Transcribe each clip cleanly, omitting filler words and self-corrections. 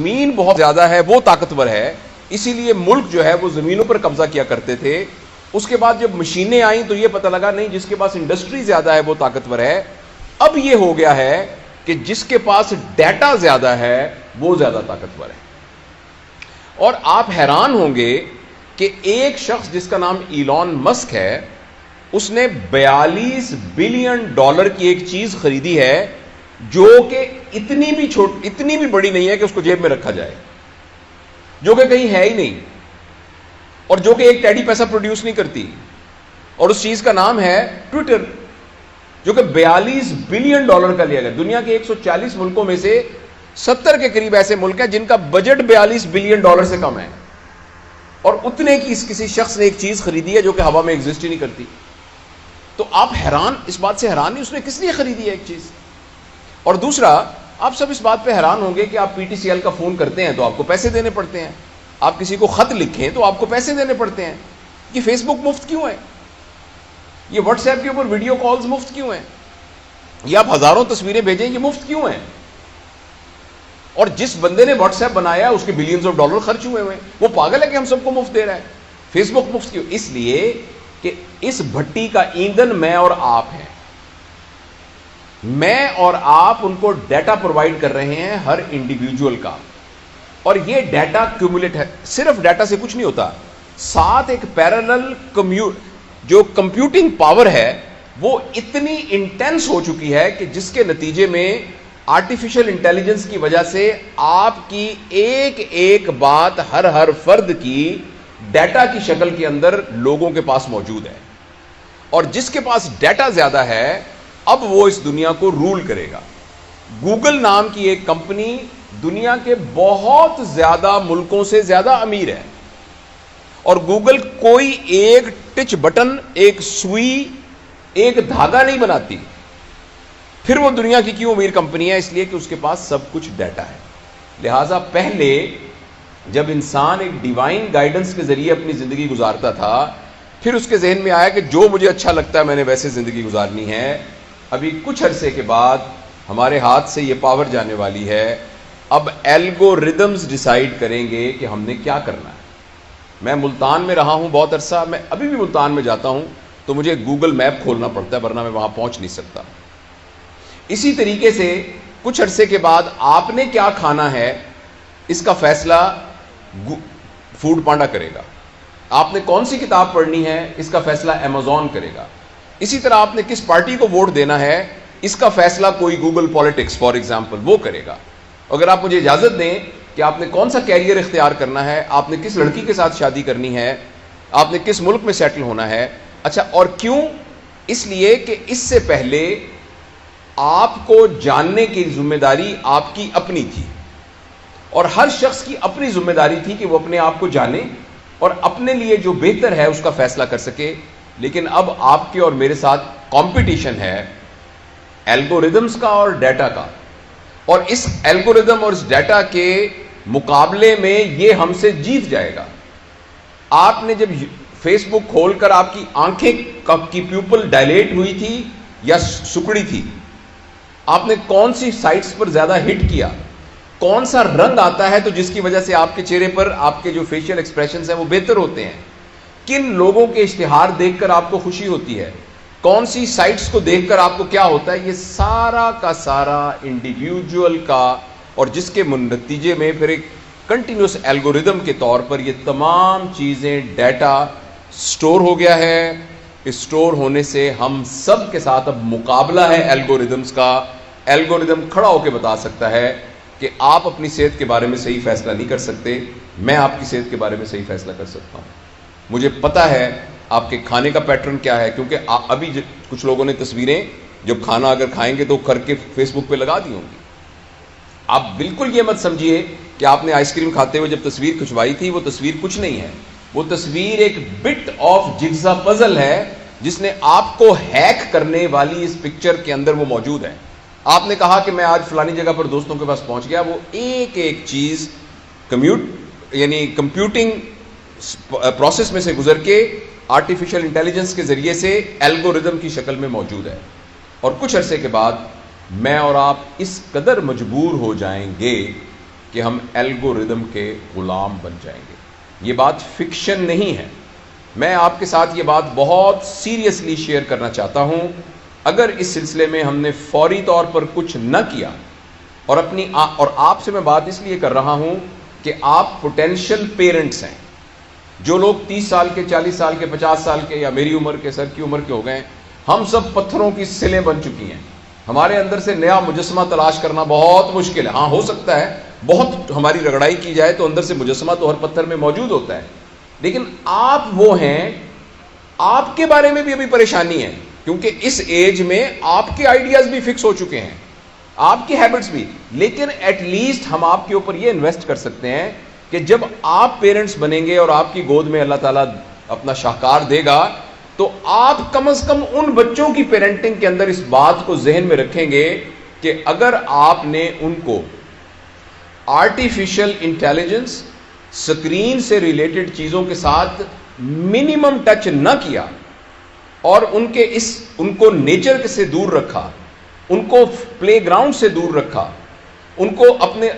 زمین بہت زیادہ ہے، وہ طاقتور ہے، اسی لیے ملک جو ہے وہ زمینوں پر قبضہ کیا کرتے تھے. اس کے بعد جب مشینیں آئیں تو یہ پتہ لگا نہیں، جس کے پاس انڈسٹری زیادہ ہے وہ طاقتور ہے. اب یہ ہو گیا ہے کہ جس کے پاس ڈیٹا زیادہ ہے وہ زیادہ طاقتور ہے. اور آپ حیران ہوں گے کہ ایک شخص جس کا نام ایلون مسک ہے، اس نے $42 بلین کی ایک چیز خریدی ہے جو کہ اتنی بھی بڑی نہیں ہے کہ اس کو جیب میں رکھا جائے، جو کہ کہیں ہے ہی نہیں، اور جو کہ ایک ٹیڈی پیسہ پروڈیوس نہیں کرتی. اور اس چیز کا نام ہے ٹویٹر، جو کہ $42 بلین کا لیا گیا. دنیا کے 140 ملکوں میں سے 70 کے قریب ایسے ملک ہیں جن کا بجٹ $42 بلین سے کم ہے، اور اتنے کی کسی شخص نے ایک چیز خریدی ہے جو کہ ہوا میں ایگزسٹ ہی نہیں کرتی. تو آپ حیران، اس بات سے حیران نہیں اس نے کس لیے خریدی ہے ایک چیز. اور دوسرا، آپ سب اس بات پہ حیران ہوں گے کہ آپ پی ٹی سی ایل کا فون کرتے ہیں تو آپ کو پیسے دینے پڑتے ہیں، آپ کسی کو خط لکھیں تو آپ کو پیسے دینے پڑتے ہیں. یہ فیس بک مفت کیوں ہے؟ یہ واٹس ایپ کے اوپر ویڈیو کالز مفت کیوں ہیں؟ یہ آپ ہزاروں تصویریں بھیجیں، یہ مفت کیوں ہیں؟ اور جس بندے نے واٹس ایپ بنایا اس کے بلینز آف ڈالر خرچ ہوئے ہوئے، وہ پاگل ہے کہ ہم سب کو مفت دے رہا ہے. فیس بک مفت کیوں؟ اس لیے کہ اس بھٹی کا ایندھن میں اور آپ ہیں. میں اور آپ ان کو ڈیٹا پرووائڈ کر رہے ہیں ہر انڈیویجول کا، اور یہ ڈیٹا کیومولیٹ ہے. صرف ڈیٹا سے کچھ نہیں ہوتا، ساتھ ایک پیرالل جو کمپیوٹنگ پاور ہے وہ اتنی انٹینس ہو چکی ہے کہ جس کے نتیجے میں آرٹیفیشل انٹیلیجنس کی وجہ سے آپ کی ایک بات ہر فرد کی ڈیٹا کی شکل کے اندر لوگوں کے پاس موجود ہے. اور جس کے پاس ڈیٹا زیادہ ہے اب وہ اس دنیا کو رول کرے گا. گوگل نام کی ایک کمپنی دنیا کے بہت زیادہ ملکوں سے زیادہ امیر ہے، اور گوگل کوئی ایک ٹچ بٹن، ایک سوئی، ایک دھاگا نہیں بناتی. پھر وہ دنیا کی کیوں امیر کمپنی ہے؟ اس لیے کہ اس کے پاس سب کچھ ڈیٹا ہے. لہٰذا پہلے جب انسان ایک ڈیوائن گائیڈنس کے ذریعے اپنی زندگی گزارتا تھا، پھر اس کے ذہن میں آیا کہ جو مجھے اچھا لگتا ہے میں نے ویسے زندگی گزارنی ہے. ابھی کچھ عرصے کے بعد ہمارے ہاتھ سے یہ پاور جانے والی ہے. اب الگوریدمز ڈیسائیڈ کریں گے کہ ہم نے کیا کرنا ہے. میں ملتان میں رہا ہوں بہت عرصہ، میں ابھی بھی ملتان میں جاتا ہوں تو مجھے گوگل میپ کھولنا پڑتا ہے، ورنہ میں وہاں پہنچ نہیں سکتا. اسی طریقے سے کچھ عرصے کے بعد آپ نے کیا کھانا ہے اس کا فیصلہ فوڈ پانڈا کرے گا. آپ نے کون سی کتاب پڑھنی ہے اس کا فیصلہ امیزون کرے گا. اسی طرح آپ نے کس پارٹی کو ووٹ دینا ہے اس کا فیصلہ کوئی گوگل پالیٹکس فار ایگزامپل وہ کرے گا. اگر آپ مجھے اجازت دیں کہ آپ نے کون سا کیریئر اختیار کرنا ہے، آپ نے کس لڑکی کے ساتھ شادی کرنی ہے، آپ نے کس ملک میں سیٹل ہونا ہے. اچھا، اور کیوں؟ اس لیے کہ اس سے پہلے آپ کو جاننے کی ذمہ داری آپ کی اپنی تھی، اور ہر شخص کی اپنی ذمہ داری تھی کہ وہ اپنے آپ کو جانے اور اپنے لیے جو بہتر ہے اس کا فیصلہ کر سکے. لیکن اب آپ کے اور میرے ساتھ کمپٹیشن ہے الگوریدمز کا اور ڈیٹا کا، اور اس الگوریدم اور اس ڈیٹا کے مقابلے میں یہ ہم سے جیت جائے گا. آپ نے جب فیس بک کھول کر آپ کی آنکھیں کی پیوپل ڈائلیٹ ہوئی تھی یا سکڑی تھی، آپ نے کون سی سائٹس پر زیادہ ہٹ کیا، کون سا رنگ آتا ہے تو جس کی وجہ سے آپ کے چہرے پر آپ کے جو فیشل ایکسپریشنز ہیں وہ بہتر ہوتے ہیں، کن لوگوں کے اشتہار دیکھ کر آپ کو خوشی ہوتی ہے، کون سی سائٹس کو دیکھ کر آپ کو کیا ہوتا ہے، یہ سارا کا سارا انڈیویجول کا، اور جس کے نتیجے میں پھر ایک کنٹینیوس الگوریدم کے طور پر یہ تمام چیزیں ڈیٹا سٹور ہو گیا ہے. اس سٹور ہونے سے ہم سب کے ساتھ اب مقابلہ ہے الگوریدمز کا. الگوریدم کھڑا ہو کے بتا سکتا ہے کہ آپ اپنی صحت کے بارے میں صحیح فیصلہ نہیں کر سکتے، میں آپ کی صحت کے بارے میں صحیح فیصلہ کر سکتا ہوں. مجھے پتا ہے آپ کے کھانے کا پیٹرن کیا ہے، کیونکہ ابھی کچھ لوگوں نے تصویریں جب کھانا اگر کھائیں گے تو کر کے فیس بک پہ لگا دی ہوں گی. آپ بالکل یہ مت سمجھیے کہ آپ نے آئس کریم کھاتے ہوئے جب تصویر کھنچوائی تھی وہ تصویر کچھ نہیں ہے. وہ تصویر ایک بٹ آف جگزا پزل ہے جس نے آپ کو ہیک کرنے والی اس پکچر کے اندر وہ موجود ہے. آپ نے کہا کہ میں آج فلانی جگہ پر دوستوں کے پاس پہنچ گیا، وہ ایک چیز کمپیوٹنگ پروسیس میں سے گزر کے آرٹیفیشل انٹیلیجنس کے ذریعے سے الگوریدم کی شکل میں موجود ہے. اور کچھ عرصے کے بعد میں اور آپ اس قدر مجبور ہو جائیں گے کہ ہم الگوریدم کے غلام بن جائیں گے. یہ بات فکشن نہیں ہے. میں آپ کے ساتھ یہ بات بہت سیریسلی شیئر کرنا چاہتا ہوں. اگر اس سلسلے میں ہم نے فوری طور پر کچھ نہ کیا اور آپ سے میں بات اس لیے کر رہا ہوں کہ آپ پوٹینشیل پیرنٹس ہیں. جو لوگ 30 سال کے، 40 سال کے، 50 سال کے یا میری عمر کے، سر کی عمر کے ہو گئے ہیں، ہم سب پتھروں کی سلیں بن چکی ہیں. ہمارے اندر سے نیا مجسمہ تلاش کرنا بہت مشکل ہے. ہاں ہو سکتا ہے بہت ہماری رگڑائی کی جائے تو اندر سے مجسمہ تو ہر پتھر میں موجود ہوتا ہے، لیکن آپ وہ ہیں، آپ کے بارے میں بھی ابھی پریشانی ہے، کیونکہ اس ایج میں آپ کے آئیڈیاز بھی فکس ہو چکے ہیں، آپ کی ہیبٹس بھی. لیکن ایٹ لیسٹ ہم آپ کے اوپر یہ انویسٹ کر سکتے ہیں کہ جب آپ پیرنٹس بنیں گے اور آپ کی گود میں اللہ تعالیٰ اپنا شاہکار دے گا تو آپ کم از کم ان بچوں کی پیرنٹنگ کے اندر اس بات کو ذہن میں رکھیں گے کہ اگر آپ نے ان کو آرٹیفیشل انٹیلیجنس، سکرین سے ریلیٹڈ چیزوں کے ساتھ منیمم ٹچ نہ کیا اور ان کو نیچر سے دور رکھا، ان کو پلے گراؤنڈ سے دور رکھا، ان کو اپنے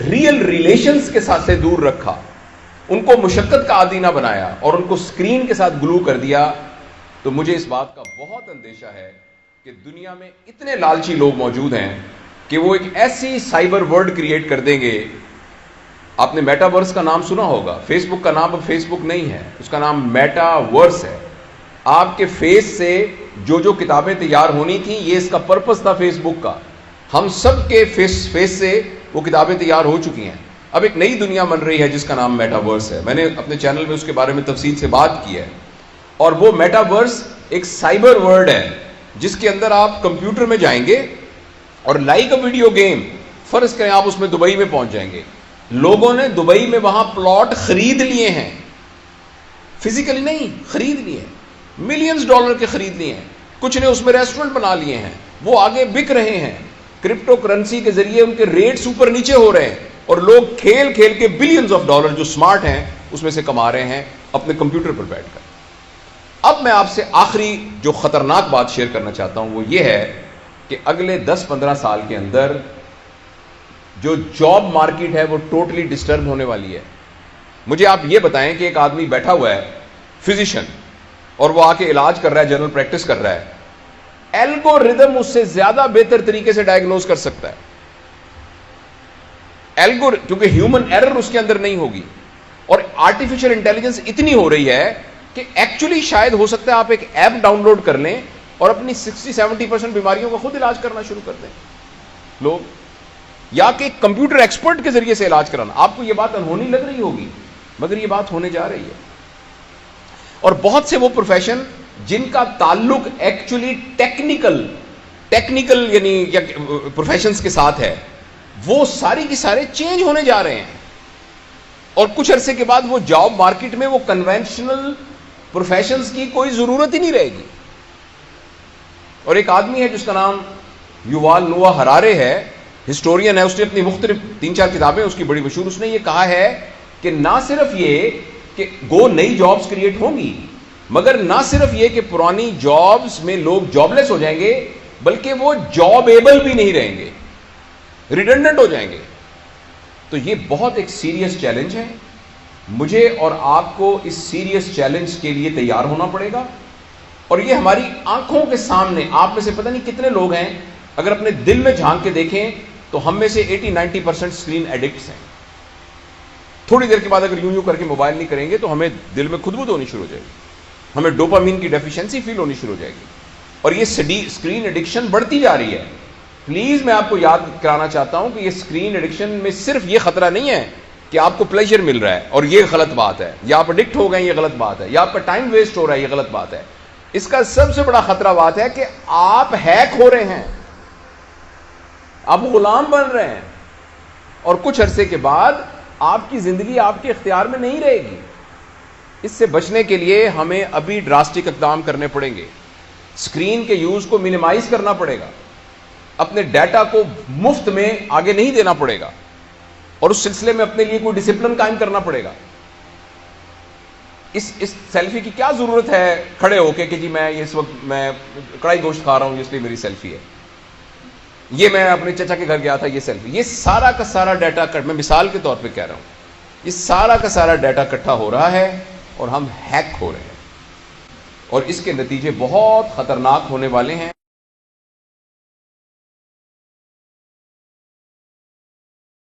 ریئل ریلیشنز کے ساتھ سے دور رکھا، ان کو مشقت کا عادی نہ بنایا اور ان کو سکرین کے ساتھ گلو کر دیا، تو مجھے اس بات کا بہت اندیشہ ہے کہ دنیا میں اتنے لالچی لوگ موجود ہیں کہ وہ ایک ایسی سائبر ورلڈ کریٹ کر دیں گے. آپ نے میٹا ورس کا نام سنا ہوگا. فیس بک کا نام اب فیس بک نہیں ہے، اس کا نام میٹا ورس ہے. آپ کے فیس سے جو کتابیں تیار ہونی تھیں، یہ اس کا پرپس تھا فیس بک کا. ہم سب کے فیس سے وہ کتابیں تیار ہو چکی ہیں. اب ایک نئی دنیا بن رہی ہے جس کا نام میٹا ورس ہے. میں نے اپنے چینل میں اس کے بارے میں تفصیل سے بات کی ہے. اور وہ میٹا ورس ایک سائبر ورلڈ ہے جس کے اندر آپ کمپیوٹر میں جائیں گے اور لائک اے ویڈیو گیم، فرض کریں آپ اس میں دبئی میں پہنچ جائیں گے. لوگوں نے دبئی میں وہاں پلاٹ خرید لیے ہیں، فزیکلی نہیں، خرید لیے ہیں، ملینز ڈالر کے خرید لیے ہیں. کچھ نے اس میں ریسٹورنٹ بنا لیے ہیں، وہ آگے بک رہے ہیں. کرپٹو کرنسی کے ذریعے ان کے ریٹس اوپر نیچے ہو رہے ہیں اور لوگ کھیل کھیل کے بلینز آف ڈالر جو سمارٹ ہیں اس میں سے کما رہے ہیں اپنے کمپیوٹر پر بیٹھ کر. اب میں آپ سے آخری جو خطرناک بات شیئر کرنا چاہتا ہوں وہ یہ ہے کہ اگلے 10-15 سال کے اندر جو جاب مارکیٹ ہے وہ ٹوٹلی ڈسٹرب ہونے والی ہے. مجھے آپ یہ بتائیں کہ ایک آدمی بیٹھا ہوا ہے فزیشین اور وہ آ کے علاج کر رہا ہے، جنرل پریکٹس کر رہا ہے، الگوریدم اس سے زیادہ بہتر طریقے سے ڈائگنوز کر سکتا ہے. کیونکہ ہیومن ایرر اس کے اندر نہیں ہوگی اور آرٹیفیشل انٹیلیجنس اتنی ہو رہی ہے کہ ایکچولی شاید ہو سکتا ہے آپ ایک ایپ ڈاؤن لوڈ کر لیں اور اپنی 60-70% بیماریوں کا خود علاج کرنا شروع کر دیں لوگ، یا کہ کمپیوٹر ایکسپرٹ کے ذریعے سے علاج کرانا. آپ کو یہ بات انہونی لگ رہی ہوگی مگر یہ بات ہونے جا رہی ہے. اور بہت سے وہ پروفیشن جن کا تعلق ایکچولی ٹیکنیکل یعنی پروفیشنز کے ساتھ ہے، وہ ساری کی سارے چینج ہونے جا رہے ہیں اور کچھ عرصے کے بعد وہ جاب مارکیٹ میں وہ کنونشنل پروفیشنز کی کوئی ضرورت ہی نہیں رہے گی. اور ایک آدمی ہے جس کا نام یووال نوآ ہرارے ہے، ہسٹورین ہے، اس نے اپنی مختلف 3-4 کتابیں اس کی بڑی مشہور، اس نے یہ کہا ہے کہ نہ صرف یہ کہ نئی جابز کریٹ ہوں گی، مگر نہ صرف یہ کہ پرانی جابز میں لوگ جاب لیس ہو جائیں گے بلکہ وہ جاب ایبل بھی نہیں رہیں گے، ریڈنڈنٹ ہو جائیں گے. تو یہ بہت ایک سیریس چیلنج ہے. مجھے اور آپ کو اس سیریس چیلنج کے لیے تیار ہونا پڑے گا اور یہ ہماری آنکھوں کے سامنے. آپ میں سے پتہ نہیں کتنے لوگ ہیں اگر اپنے دل میں جھانک کے دیکھیں تو ہم میں سے 80-90% اسکرین ایڈکٹس ہیں. تھوڑی دیر کے بعد اگر یوں کر کے موبائل نہیں کریں گے تو ہمیں دل میں خدبد ہونی شروع ہو جائے گی، ہمیں ڈوپامین کی ڈیفیشنسی فیل ہونی شروع ہو جائے گی اور یہ اسکرین ایڈکشن بڑھتی جا رہی ہے. پلیز میں آپ کو یاد کرانا چاہتا ہوں کہ یہ اسکرین ایڈکشن میں صرف یہ خطرہ نہیں ہے کہ آپ کو پلیجر مل رہا ہے اور یہ غلط بات ہے، یا آپ ایڈکٹ ہو گئے یہ غلط بات ہے، یا آپ کا ٹائم ویسٹ ہو رہا ہے یہ غلط بات ہے. اس کا سب سے بڑا خطرہ بات ہے کہ آپ ہیک ہو رہے ہیں، آپ غلام بن رہے ہیں اور کچھ عرصے کے بعد آپ کی زندگی آپ کے اختیار میں نہیں رہے گی. اس سے بچنے کے لیے ہمیں ابھی ڈراسٹک اقدام کرنے پڑیں گے. اسکرین کے یوز کو منیمائز کرنا پڑے گا، اپنے ڈیٹا کو مفت میں آگے نہیں دینا پڑے گا اور اس سلسلے میں اپنے لیے کوئی ڈسپلن قائم کرنا پڑے گا. اس سیلفی کی کیا ضرورت ہے کھڑے ہو کے کہ جی میں اس وقت میں کڑائی گوشت کھا رہا ہوں اس لیے میری سیلفی ہے. یہ میں اپنے چچا کے گھر گیا تھا، یہ سیلفی، یہ سارا کا سارا ڈیٹا میں مثال کے طور پہ کہہ رہا ہوں، یہ سارا کا سارا ڈیٹا اکٹھا ہو رہا ہے اور ہم ہیک ہو رہے ہیں، اور اس کے نتیجے بہت خطرناک ہونے والے ہیں۔